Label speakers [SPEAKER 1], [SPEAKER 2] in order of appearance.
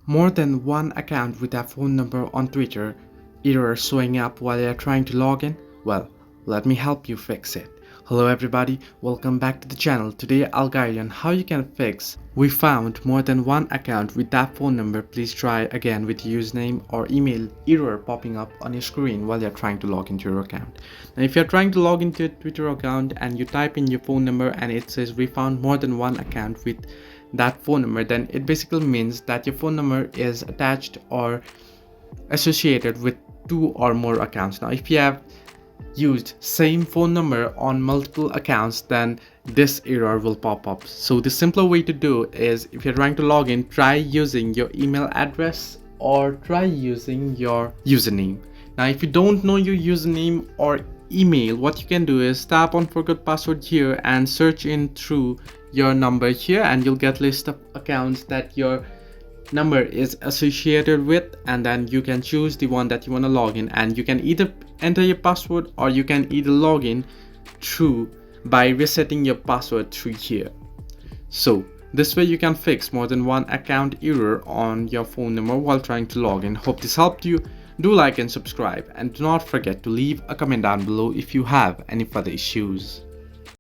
[SPEAKER 1] More than one account with a phone number on Twitter error showing up while you're trying to log in? Well, let me help you fix it. Hello everybody, welcome back to the channel. Today I'll guide you on how you can fix we found more than one account with that phone number. Please try again with username or email error popping up on your screen while you're trying to log into your account. Now if you're trying to log into your Twitter account and you type in your phone number and it says we found more than one account with that phone number, then it basically means that your phone number is attached or associated with two or more accounts. Now if you have used same phone number on multiple accounts, then this error will pop up. So the simpler way to do is, if you're trying to log in, try using your email address or try using your username. Now if you don't know your username or email, what you can do is tap on forgot password here and search in through your number here, and you'll get list of accounts that your number is associated with, and then you can choose the one that you want to log in, and you can either enter your password or you can either log in through by resetting your password through here. So this way you can fix more than one account error on your phone number while trying to log in. Hope this helped you. Do like and subscribe, and do not forget to leave a comment down below if you have any further issues.